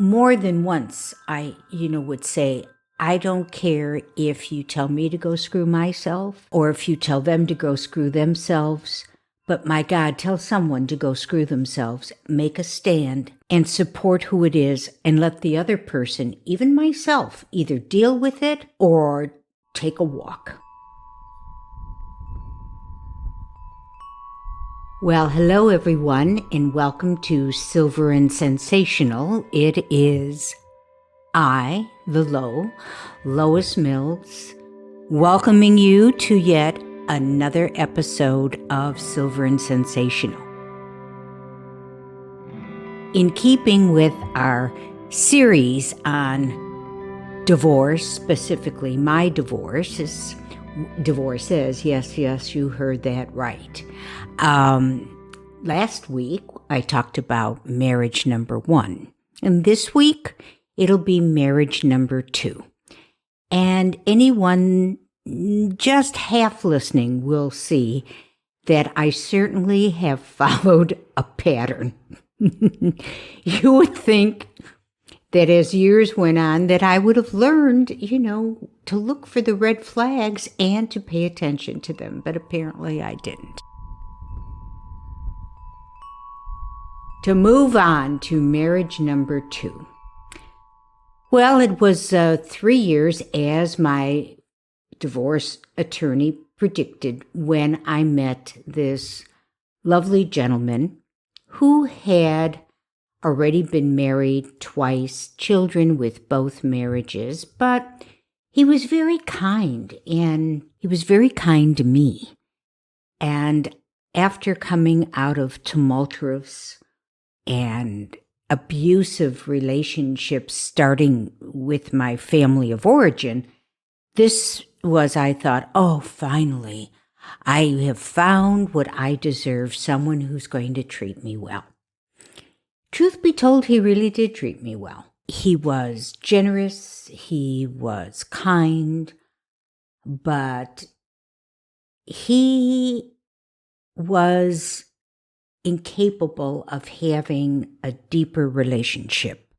more than once, I would say, I don't care if you tell me to go screw myself or if you tell them to go screw themselves. But my God, tell someone to go screw themselves, make a stand, and support who it is, and let the other person, even myself, either deal with it or take a walk. Well, hello everyone, and welcome to Silver and Sensational. It is I, Lois Mills, welcoming you to yet another episode of Silver and Sensational. In keeping with our series on divorce, specifically my divorces, yes, you heard that right. Last week, I talked about marriage number 1. And this week, it'll be marriage number 2. And anyone just half listening will see that I certainly have followed a pattern. You would think that as years went on that I would have learned, to look for the red flags and to pay attention to them, but apparently I didn't. To move on to marriage number 2. Well, it was 3 years, as my divorce attorney predicted, when I met this lovely gentleman who had already been married twice, children with both marriages, but he was very kind, and he was very kind to me. And after coming out of tumultuous and abusive relationships, starting with my family of origin, this was, I thought, oh, finally, I have found what I deserve, someone who's going to treat me well. Truth be told, he really did treat me well. He was generous, he was kind, but he was incapable of having a deeper relationship.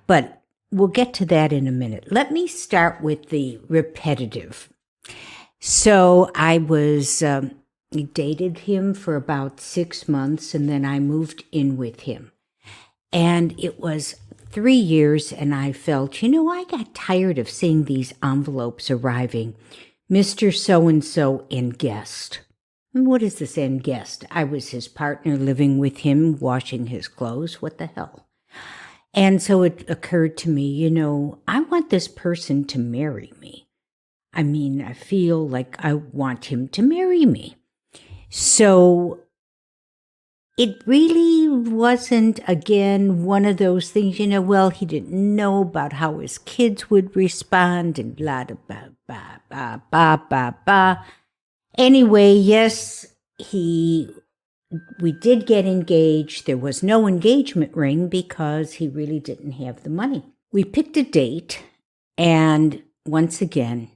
But we'll get to that in a minute. Let me start with the repetitive. So I dated him for about 6 months, and then I moved in with him. And it was 3 years, and I felt, I got tired of seeing these envelopes arriving. Mr. So-and-so and guest. And what is this and guest? I was his partner living with him, washing his clothes. What the hell? And so it occurred to me, I want this person to marry me. I mean, I feel like I want him to marry me. So it really wasn't, again, one of those things, well, he didn't know about how his kids would respond and blah, blah, blah, blah, blah, blah, blah. Anyway, yes, we did get engaged. There was no engagement ring because he really didn't have the money. We picked a date, and once again,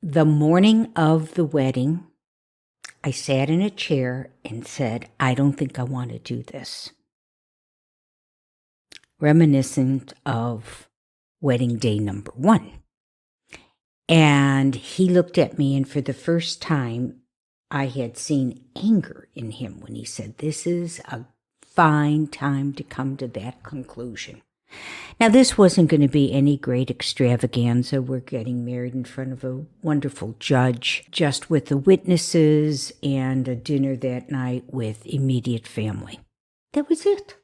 the morning of the wedding, I sat in a chair and said, I don't think I want to do this. Reminiscent of wedding day number 1. And he looked at me, and for the first time, I had seen anger in him when he said, this is a fine time to come to that conclusion. Now, this wasn't going to be any great extravaganza. We're getting married in front of a wonderful judge, just with the witnesses and a dinner that night with immediate family. That was it.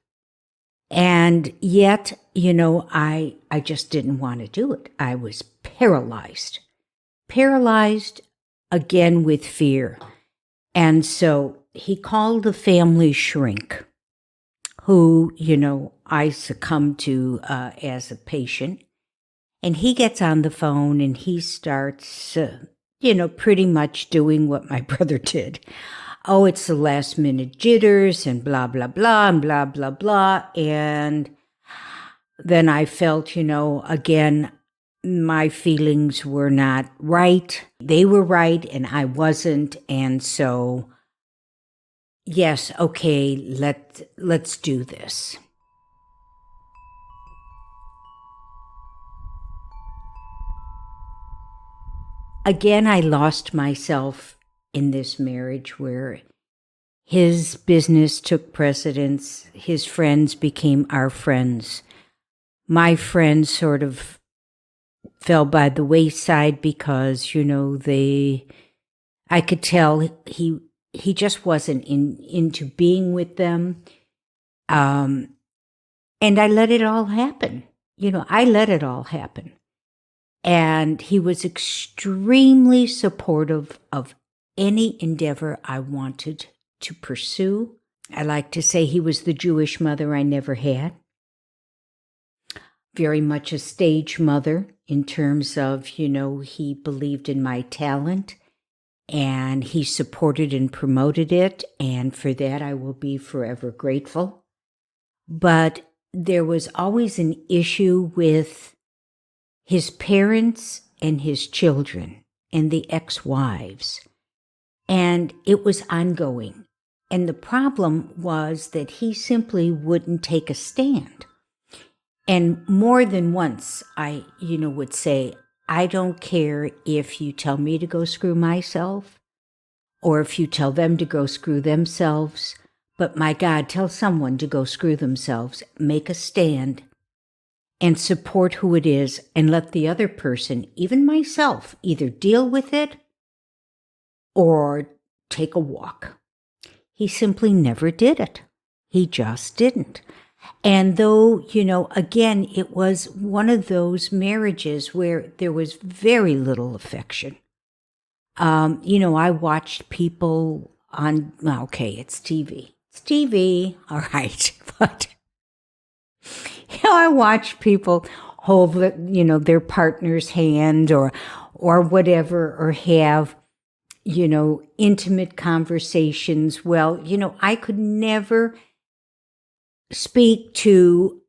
And yet, I just didn't want to do it. I was paralyzed again with fear. And so he called the family shrink, who, I succumbed to as a patient. And he gets on the phone and he starts, pretty much doing what my brother did. Oh, it's the last minute jitters and blah, blah, blah, and blah, blah, blah. And then I felt, again, my feelings were not right. They were right and I wasn't. And so, yes, okay, let's do this. again, I lost myself in this marriage where his business took precedence. His friends became our friends. My friends sort of fell by the wayside because, I could tell he just wasn't into being with them. And I let it all happen. I let it all happen. And he was extremely supportive of any endeavor I wanted to pursue. I like to say he was the Jewish mother I never had. Very much a stage mother in terms of, he believed in my talent and he supported and promoted it. And for that, I will be forever grateful. But there was always an issue with his parents and his children and the ex-wives. And it was ongoing. And the problem was that he simply wouldn't take a stand. And more than once, I, would say, I don't care if you tell me to go screw myself or if you tell them to go screw themselves. But my God, tell someone to go screw themselves, make a stand, and support who it is, and let the other person, even myself, either deal with it or take a walk. He simply never did it. He just didn't. And though, again, it was one of those marriages where there was very little affection. I watched people on, okay, it's TV. It's TV, all right, but I watch people hold, their partner's hand or whatever, or have, intimate conversations. Well, I could never speak to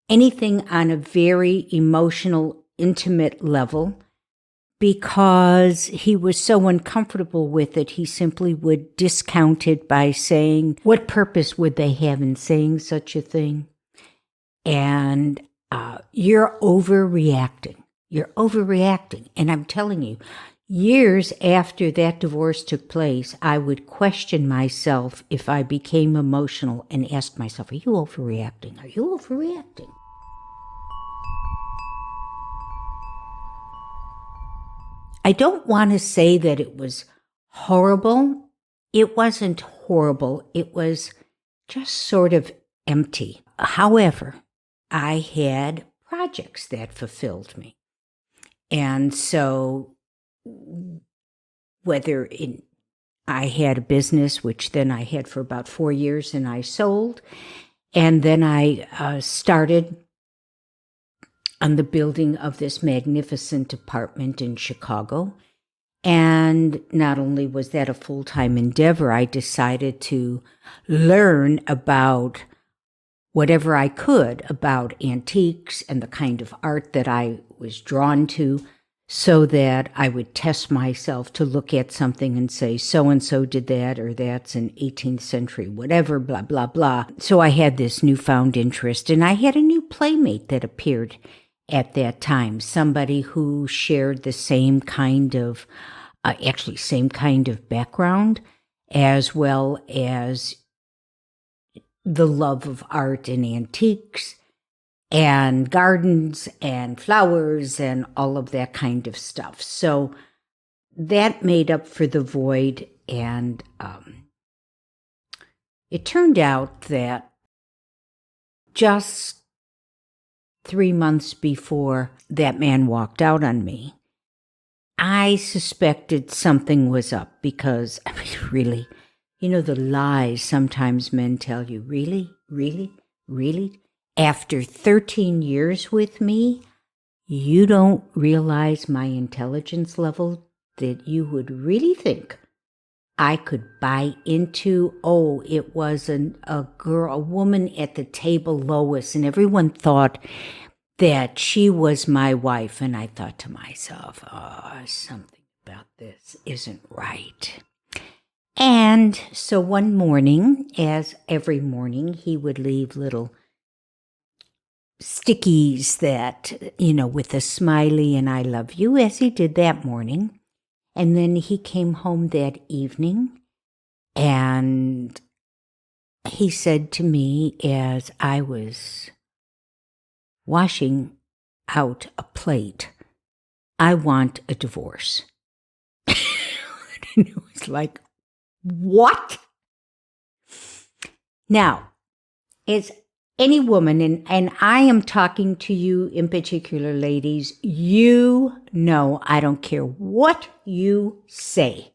anything on a very emotional, intimate level because he was so uncomfortable with it. He simply would discount it by saying, what purpose would they have in saying such a thing? And you're overreacting. You're overreacting. And I'm telling you, years after that divorce took place, I would question myself if I became emotional and ask myself, are you overreacting? Are you overreacting? I don't want to say that it was horrible. It wasn't horrible. It was just sort of empty. However, I had projects that fulfilled me. And so I had a business, which then I had for about 4 years, and I sold. And then I started on the building of this magnificent apartment in Chicago. And not only was that a full-time endeavor, I decided to learn about whatever I could about antiques and the kind of art that I was drawn to, so that I would test myself to look at something and say, so-and-so did that, or that's an 18th century, whatever, blah, blah, blah. So I had this newfound interest, and I had a new playmate that appeared at that time, somebody who shared the same kind of, same kind of background, as well as the love of art and antiques and gardens and flowers and all of that kind of stuff. So that made up for the void. And it turned out that just 3 months before that man walked out on me, I suspected something was up because, really, the lies sometimes men tell you, really, really, really? After 13 years with me, you don't realize my intelligence level that you would really think I could buy into. Oh, it was a woman at the table, Lois, and everyone thought that she was my wife. And I thought to myself, something about this isn't right. And so one morning, as every morning, he would leave little stickies that, with a smiley and I love you, as he did that morning. And then he came home that evening and he said to me as I was washing out a plate, I want a divorce. And it was like, what? Now, as any woman, and I am talking to you in particular, ladies, I don't care what you say.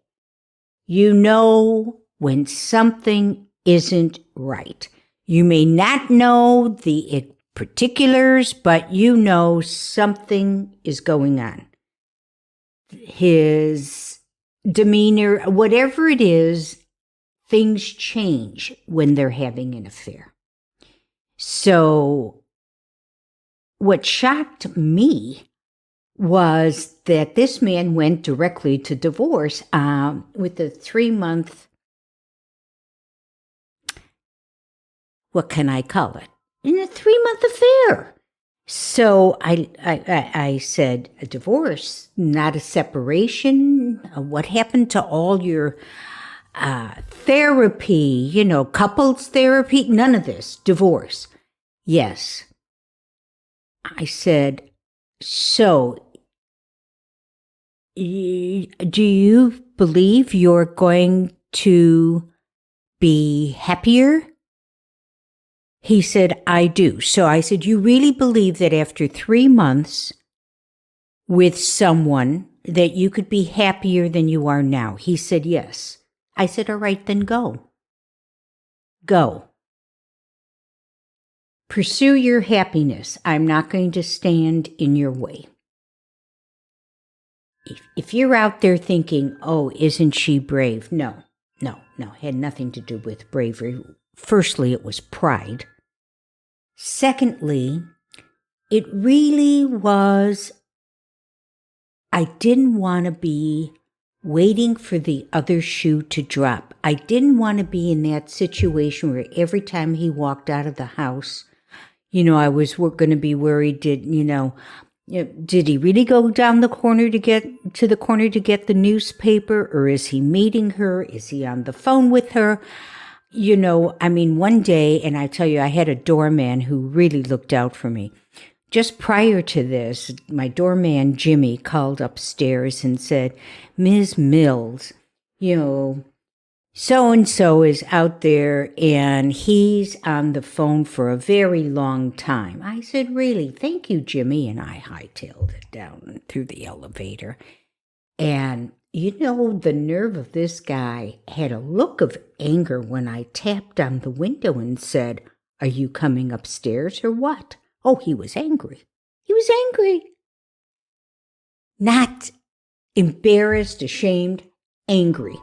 You know when something isn't right. You may not know the particulars, but you know something is going on. His demeanor, whatever it is, things change when they're having an affair. So what shocked me was that this man went directly to divorce with a 3-month, what can I call it? In a 3-month affair. So I said, a divorce, not a separation. What happened to all your therapy, couples therapy? None of this. Divorce. Yes. I said, so do you believe you're going to be happier? He said, I do. So I said, you really believe that after 3 months with someone that you could be happier than you are now? He said, yes. I said, all right, then go. Go. Pursue your happiness. I'm not going to stand in your way. If you're out there thinking, oh, isn't she brave? No. Had nothing to do with bravery. Firstly, it was pride. Secondly, it really was, I didn't want to be waiting for the other shoe to drop. I didn't want to be in that situation where every time he walked out of the house, I was going to be worried, did he really go down the corner to get to the newspaper, or is he meeting her? Is he on the phone with her? One day, and I tell you, I had a doorman who really looked out for me. Just prior to this, my doorman, Jimmy, called upstairs and said, Ms. Mills, so-and-so is out there and he's on the phone for a very long time. I said, really? Thank you, Jimmy. And I hightailed it down through the elevator. And the nerve of this guy had a look of anger when I tapped on the window and said, are you coming upstairs or what? Oh, he was angry. He was angry. Not embarrassed, ashamed, angry.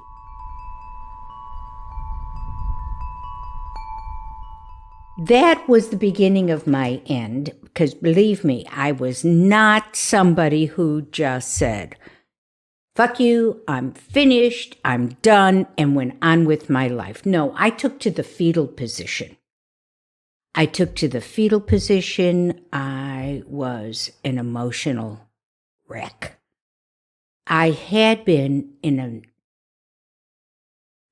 That was the beginning of my end, because believe me, I was not somebody who just said, fuck you, I'm finished, I'm done, and went on with my life. No, I took to the fetal position. I was an emotional wreck. I had been in a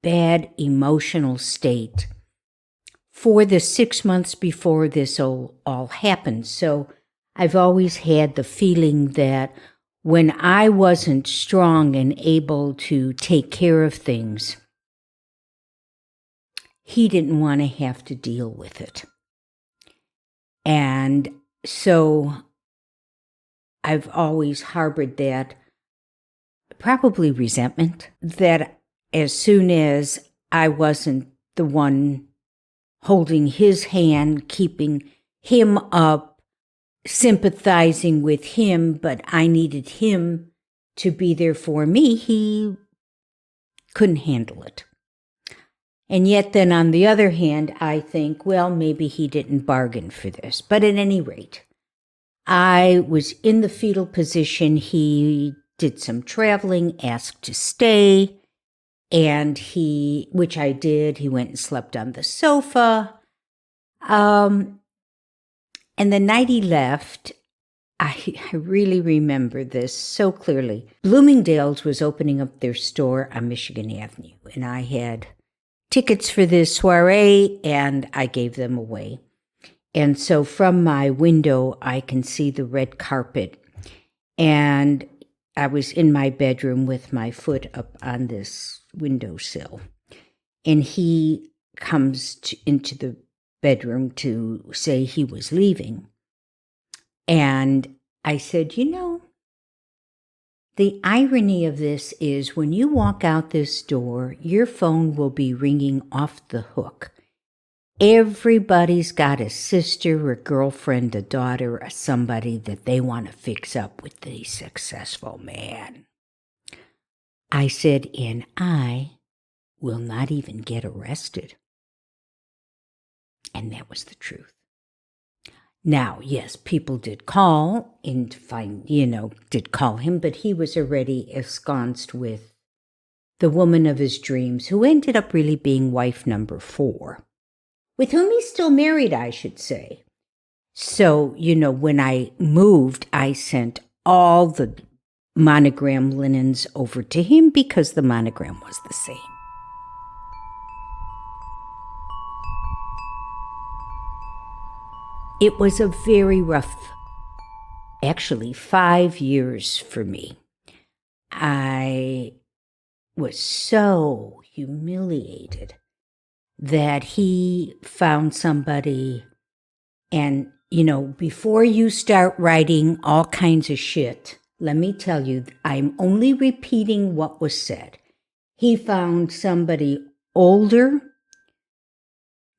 bad emotional state for the 6 months before this all happened. So I've always had the feeling that when I wasn't strong and able to take care of things, he didn't want to have to deal with it. And so I've always harbored that, probably resentment, that as soon as I wasn't the one holding his hand, keeping him up, sympathizing with him, but I needed him to be there for me, he couldn't handle it. And yet then on the other hand, I think, well, maybe he didn't bargain for this. But at any rate, I was in the fetal position. He did some traveling, asked to stay. And which I did, he went and slept on the sofa. And And the night he left, I really remember this so clearly. Bloomingdale's was opening up their store on Michigan Avenue, and I had tickets for this soiree, and I gave them away. And so from my window, I can see the red carpet, and I was in my bedroom with my foot up on this windowsill, and he comes into the bedroom to say he was leaving. And I said, the irony of this is when you walk out this door, your phone will be ringing off the hook. Everybody's got a sister, a girlfriend, a daughter, or somebody that they want to fix up with the successful man. I said, and I will not even get arrested. And that was the truth. Now, yes, people did call and did call him, but he was already ensconced with the woman of his dreams, who ended up really being wife number 4, with whom he's still married, I should say. So, when I moved, I sent all the monogram linens over to him because the monogram was the same. It was a very rough, actually 5 years for me. I was so humiliated that he found somebody, and, before you start writing all kinds of shit, let me tell you, I'm only repeating what was said. He found somebody older,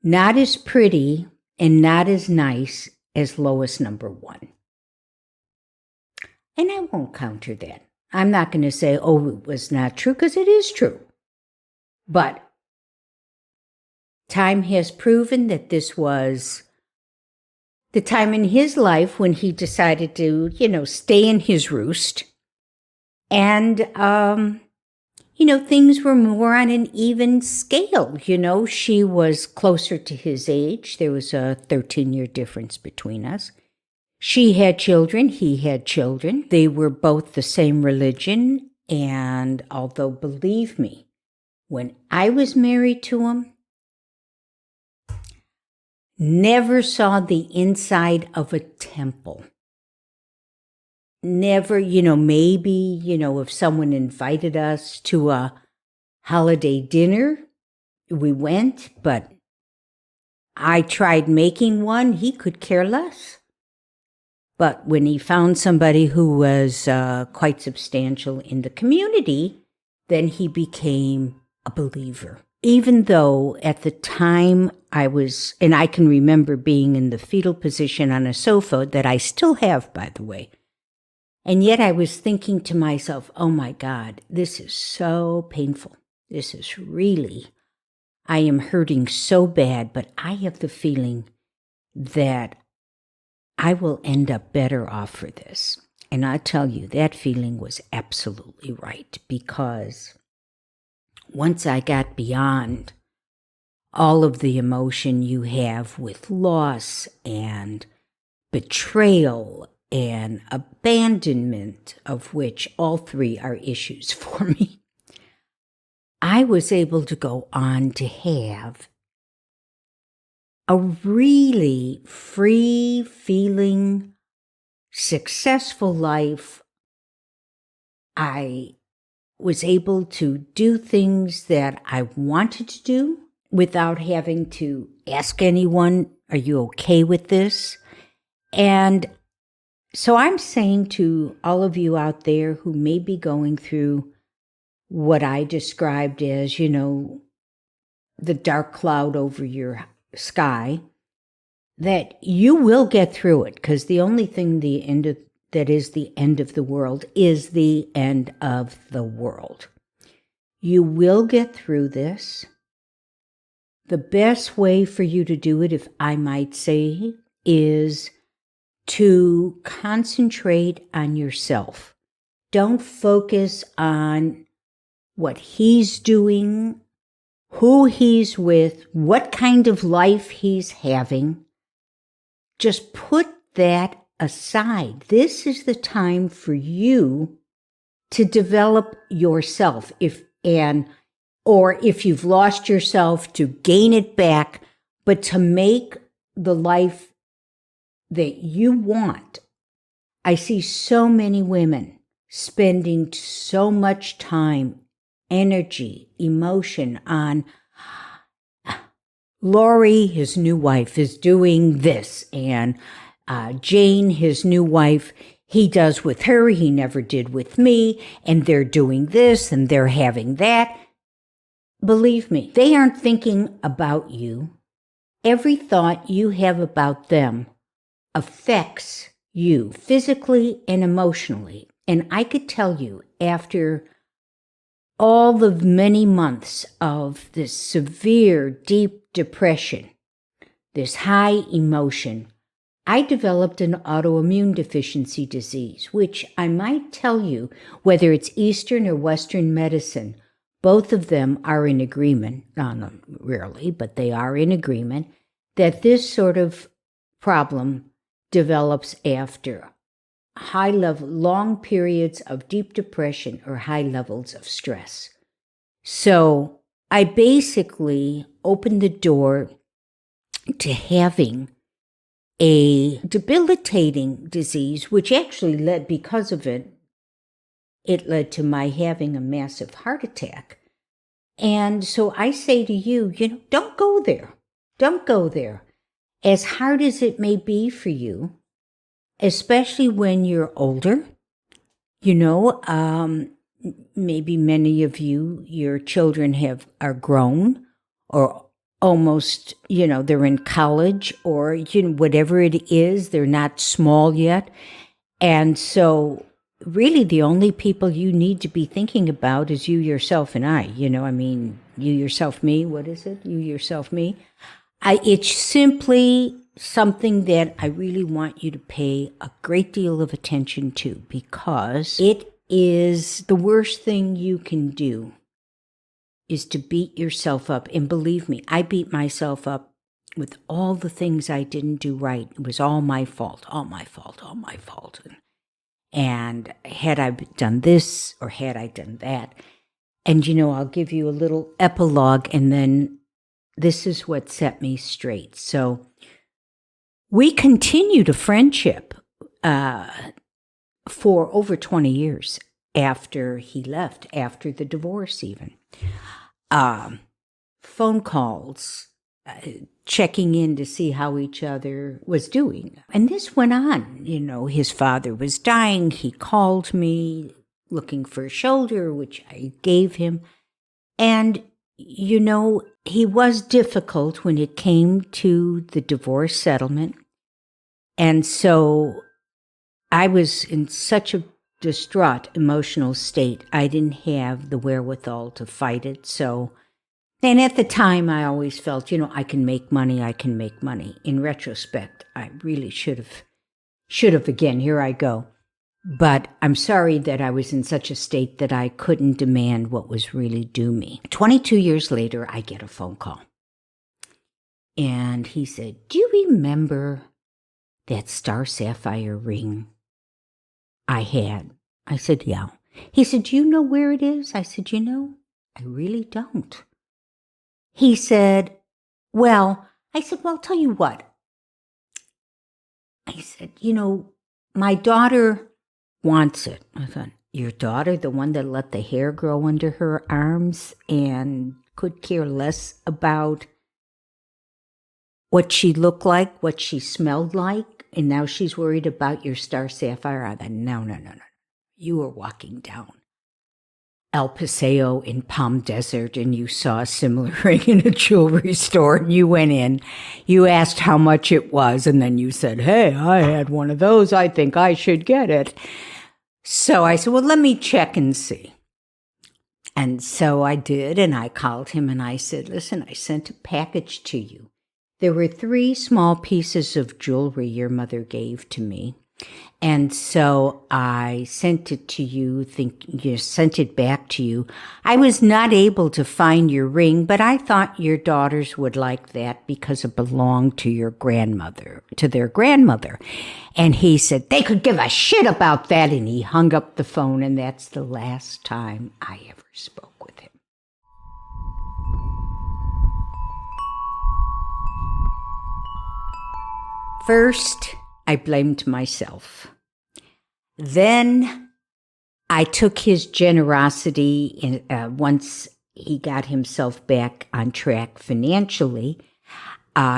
not as pretty, and not as nice as Lois number 1. And I won't counter that. I'm not going to say, it was not true, because it is true. But time has proven that this was the time in his life when he decided to, stay in his roost. And, things were more on an even scale. She was closer to his age. There was a 13-year difference between us. She had children. He had children. They were both the same religion. And although, believe me, when I was married to him, never saw the inside of a temple. Never, maybe, if someone invited us to a holiday dinner, we went, but I tried making one. He could care less. But when he found somebody who was quite substantial in the community, then he became a believer. Even though at the time and I can remember being in the fetal position on a sofa that I still have, by the way. And yet I was thinking to myself, oh my God, this is so painful. This is I am hurting so bad, but I have the feeling that I will end up better off for this. And I tell you, that feeling was absolutely right, because once I got beyond all of the emotion you have with loss and betrayal and abandonment, of which all 3 are issues for me, I was able to go on to have a really free-feeling, successful life. I was able to do things that I wanted to do without having to ask anyone, are you okay with this? And so I'm saying to all of you out there who may be going through what I described as, the dark cloud over your sky, that you will get through it, because the only thing that is the end of the world is the end of the world. You will get through this. The best way for you to do it, if I might say, is to concentrate on yourself. Don't focus on what he's doing, who he's with, what kind of life he's having. just put that aside. This is the time for you to develop yourself. Or if you've lost yourself, to gain it back, but to make the life that you want. I see so many women spending so much time, energy, emotion on Lori, his new wife, is doing this, and Jane, his new wife, he does with her, he never did with me, and they're doing this, and they're having that. Believe me, they aren't thinking about you. Every thought you have about them affects you physically and emotionally. And I could tell you, after all the many months of this severe, deep depression, this high emotion, I developed an autoimmune deficiency disease, which I might tell you, whether it's Eastern or Western medicine, both of them are in agreement, not rarely, but they are in agreement, that this sort of problem develops after long periods of deep depression or high levels of stress. So I basically opened the door to having a debilitating disease, which actually led, because of it, it led to my having a massive heart attack. And so I say to you, don't go there. Don't go there. As hard as it may be for you, especially when you're older, maybe many of you, your children are grown, or almost, they're in college, or, whatever it is, they're not small yet. And so really the only people you need to be thinking about is you, yourself, and I. You, yourself, me. What is it? You, yourself, me. It's simply something that I really want you to pay a great deal of attention to, because it is the worst thing you can do is to beat yourself up. And believe me, I beat myself up with all the things I didn't do right. It was all my fault, all my fault, all my fault. And had I done this or had I done that? And, I'll give you a little epilogue, and then this is what set me straight. So we continued a friendship for over 20 years after he left, after the divorce even. Phone calls, checking in to see how each other was doing. And this went on. His father was dying. He called me looking for a shoulder, which I gave him. And, he was difficult when it came to the divorce settlement. And so I was in such a distraught emotional state, I didn't have the wherewithal to fight it. So, and at the time I always felt, I can make money. In retrospect, I really should have again, here I go. But I'm sorry that I was in such a state that I couldn't demand what was really due me. 22 years later, I get a phone call. And he said, "Do you remember that star sapphire ring I had?" I said, "Yeah." He said, "Do you know where it is?" I said, "I really don't." He said, well, I'll tell you what. I said, my daughter wants it. I thought, your daughter, the one that let the hair grow under her arms and could care less about what she looked like, what she smelled like, and now she's worried about your star sapphire? I thought, no. You were walking down El Paseo in Palm Desert and you saw a similar ring in a jewelry store, and you went in, you asked how much it was, and then you said, "Hey, I had one of those. I think I should get it." So I said, well, let me check and see. And so I did, and I called him and I said, "Listen, I sent a package to you. There were 3 small pieces of jewelry your mother gave to me. And so I sent it to you, sent it back to you. I was not able to find your ring, but I thought your daughters would like that because it belonged to your grandmother, to their grandmother. And he said they could give a shit about that, and he hung up the phone, and that's the last time I ever spoke with him. First, I blamed myself. Then I took his generosity once he got himself back on track financially.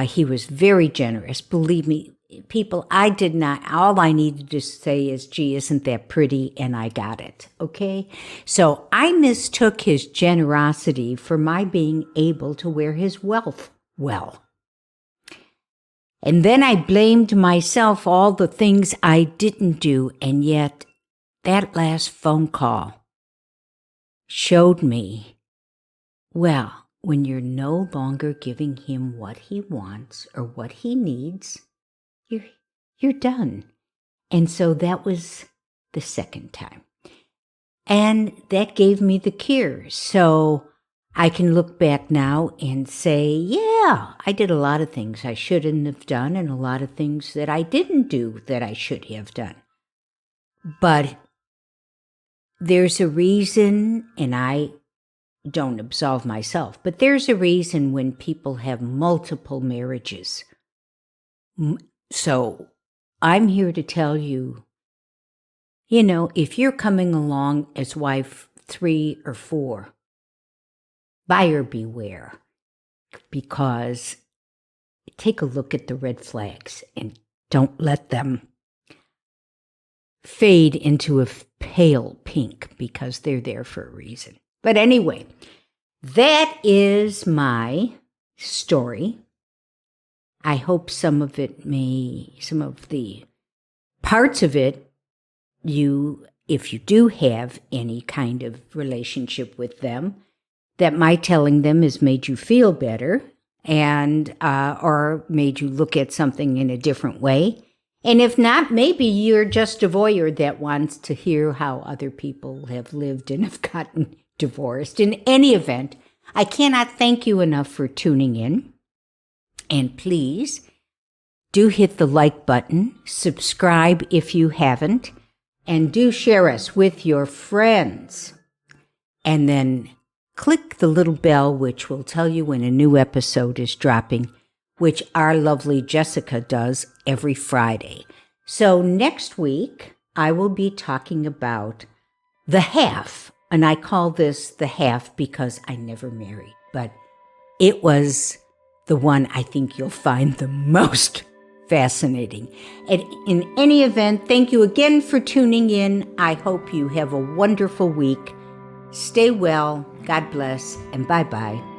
He was very generous. Believe me, people, all I needed to say is, gee, isn't that pretty? And I got it, okay? So I mistook his generosity for my being able to wear his wealth well. And then I blamed myself all the things I didn't do, and yet that last phone call showed me, well, when you're no longer giving him what he wants or what he needs, you're done. And so that was the second time. And that gave me the cure. So I can look back now and say, yeah, I did a lot of things I shouldn't have done and a lot of things that I didn't do that I should have done. But there's a reason, and I don't absolve myself, but there's a reason when people have multiple marriages. So I'm here to tell you, if you're coming along as wife 3 or 4, buyer beware, because take a look at the red flags and don't let them fade into a pale pink, because they're there for a reason. But anyway, that is my story. I hope some of the parts of it, if you do have any kind of relationship with them, that my telling them has made you feel better and or made you look at something in a different way. And if not, maybe you're just a voyeur that wants to hear how other people have lived and have gotten divorced. In any event, I cannot thank you enough for tuning in. And please do hit the like button, subscribe if you haven't, and do share us with your friends. And then click the little bell, which will tell you when a new episode is dropping, which our lovely Jessica does every Friday. So next week, I will be talking about the half. And I call this the half because I never married. But it was the one I think you'll find the most fascinating. And in any event, thank you again for tuning in. I hope you have a wonderful week. Stay well, God bless, and bye-bye.